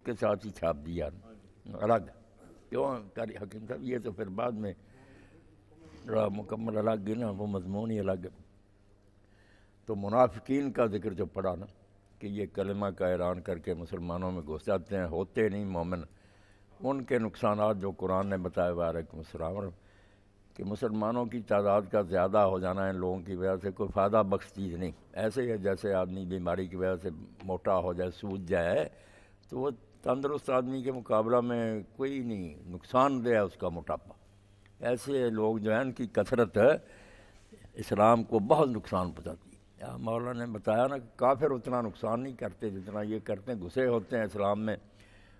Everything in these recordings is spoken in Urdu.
کے ساتھ ہی چھاپ دیا الگ. کیوں حکیم صاحب یہ تو پھر بعد میں مکمل الگ ہے نا، وہ مضمون ہی الگ ہے. تو منافقین کا ذکر جو پڑا نا کہ یہ کلمہ کا اعلان کر کے مسلمانوں میں گھس جاتے ہیں، ہوتے نہیں مومن، ان کے نقصانات جو قرآن نے بتایا وعلیکم السلام کہ مسلمانوں کی تعداد کا زیادہ ہو جانا ان لوگوں کی وجہ سے کوئی فائدہ بخش چیز نہیں. ایسے ہی ہے جیسے آدمی بیماری کی وجہ سے موٹا ہو جائے، سوج جائے، تو وہ تندرست آدمی کے مقابلہ میں کوئی نہیں، نقصان دہ ہے اس کا موٹاپا. ایسے لوگ جو ہیں ان کی کثرت اسلام کو بہت نقصان پہنچاتی ہے. مولا نے بتایا نا کہ کافر اتنا نقصان نہیں کرتے جتنا یہ کرتے ہیں، گھسے ہوتے ہیں اسلام میں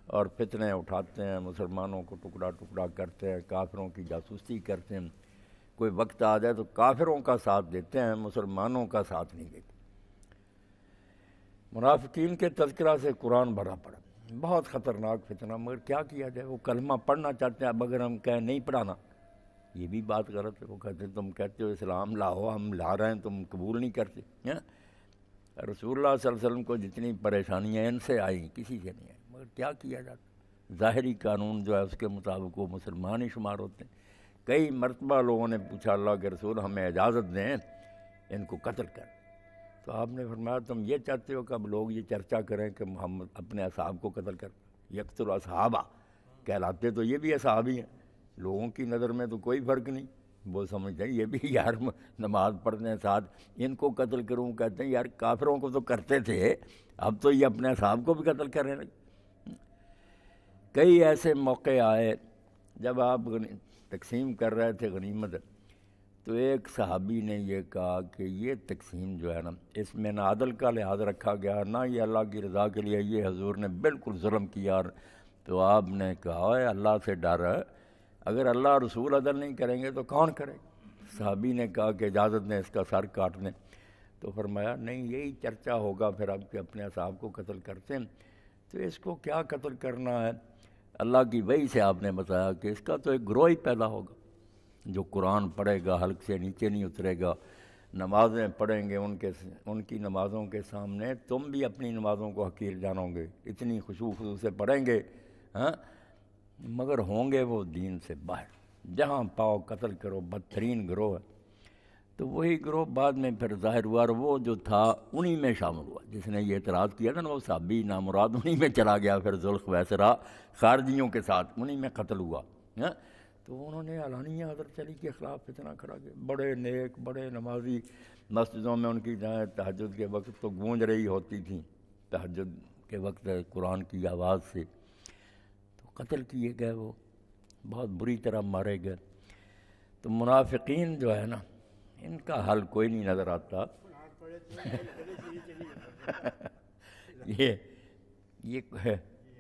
اور فتنے اٹھاتے ہیں، مسلمانوں کو ٹکڑا ٹکڑا کرتے ہیں، کافروں کی جاسوسی کرتے ہیں. کوئی وقت آ جائے تو کافروں کا ساتھ دیتے ہیں، مسلمانوں کا ساتھ نہیں دیتے. منافقین کے تذکرہ سے قرآن بھرا پڑا، بہت خطرناک فتنہ. مگر کیا کیا جائے، وہ کلمہ پڑھنا چاہتے ہیں. اب اگر ہم کہیں نہیں پڑھانا، یہ بھی بات غلط ہے. وہ کہتے ہیں تم کہتے ہو اسلام لاؤ، ہم لا رہے ہیں، تم قبول نہیں کرتے. رسول اللہ صلی اللہ علیہ وسلم کو جتنی پریشانیاں ان سے آئیں کسی سے نہیں آئیں. مگر کیا کیا جاتا، ظاہری قانون جو ہے اس کے مطابق وہ مسلمان ہی شمار ہوتے ہیں. کئی مرتبہ لوگوں نے پوچھا اللہ کے رسول ہمیں اجازت دیں ان کو قتل کر. تو آپ نے فرمایا تم یہ چاہتے ہو کہ اب لوگ یہ چرچا کریں کہ محمد اپنے اصحاب کو قتل کر. یقتل اصحابہ کہلاتے تو یہ بھی اصحابی ہیں، لوگوں کی نظر میں تو کوئی فرق نہیں. وہ سمجھتے ہیں یہ بھی یار نماز پڑھنے ہیں ساتھ، ان کو قتل کروں. کہتے ہیں یار کافروں کو تو کرتے تھے، اب تو یہ اپنے اصحاب کو بھی قتل کر رہے ہیں. کئی ایسے موقع آئے جب آپ تقسیم کر رہے تھے غنیمت، تو ایک صحابی نے یہ کہا کہ یہ تقسیم جو ہے نا اس میں نہ عدل کا لحاظ رکھا گیا، نہ یہ اللہ کی رضا کے لیے، یہ حضور نے بالکل ظلم کیا. تو آپ نے کہا ہے اللہ سے ڈر، اگر اللہ رسول عدل نہیں کریں گے تو کون کرے. صحابی نے کہا کہ اجازت دیں اس کا سر کاٹ دیں. تو فرمایا نہیں، یہی چرچا ہوگا پھر اب کہ اپنے اصحاب کو قتل کرتے ہیں، تو اس کو کیا قتل کرنا ہے. اللہ کی وحی سے آپ نے بتایا کہ اس کا تو ایک گروہ ہی پیدا ہوگا جو قرآن پڑھے گا، حلق سے نیچے نہیں اترے گا، نمازیں پڑھیں گے، ان کی نمازوں کے سامنے تم بھی اپنی نمازوں کو حقیر جانو گے، اتنی خشوع سے پڑھیں گے، ہاں، مگر ہوں گے وہ دین سے باہر. جہاں پاؤ قتل کرو، بدترین گروہ ہے. تو وہی گروہ بعد میں پھر ظاہر ہوا، اور وہ جو تھا انہی میں شامل ہوا. جس نے یہ اعتراض کیا تھا نا وہ صحابی نامراد، انہی میں چلا گیا پھر ذوالخویسرہ خارجیوں کے ساتھ، انہی میں قتل ہوا. تو انہوں نے اعلانیہ حضرت علی کے خلاف فتنہ کھڑا کیا. بڑے نیک، بڑے نمازی، مسجدوں میں ان کی جائیں تہجد کے وقت تو گونج رہی ہوتی تھیں، تہجد کے وقت قرآن کی آواز سے. تو قتل کیے گئے، وہ بہت بری طرح مارے گئے. تو منافقین جو ہے نا ان کا حل کوئی نہیں نظر آتا. یہ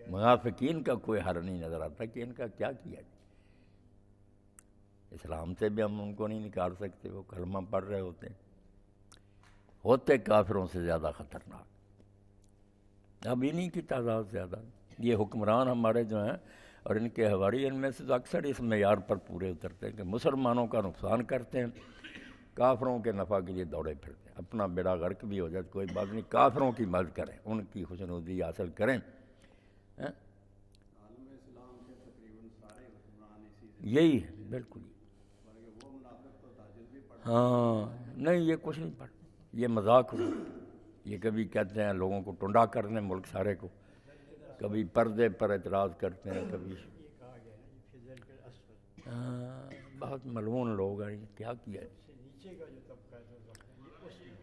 منافقین کا کوئی حل نہیں نظر آتا کہ ان کا کیا کیا جائے. اسلام سے بھی ہم ان کو نہیں نکال سکتے، وہ کلمہ پڑھ رہے ہوتے کافروں سے زیادہ خطرناک. اب انہی کی تعداد زیادہ. یہ حکمران ہمارے جو ہیں اور ان کے حواری، ان میں سے تو اکثر اس معیار پر پورے اترتے ہیں کہ مسلمانوں کا نقصان کرتے ہیں، کافروں کے نفع کے لیے دوڑے پھرتے ہیں. اپنا بیڑا غرق بھی ہو جائے کوئی بات نہیں، کافروں کی مدد کریں، ان کی خوشنودی حاصل کریں. یہی ہے بالکل. ہاں نہیں، یہ کچھ نہیں پڑھ، یہ مذاق ہو. یہ کبھی کہتے ہیں لوگوں کو ٹنڈا کرنے ملک سارے کو، کبھی پردے پر اعتراض کرتے ہیں، کبھی بہت ملعون لوگ ہیں. کیا کیا ہے.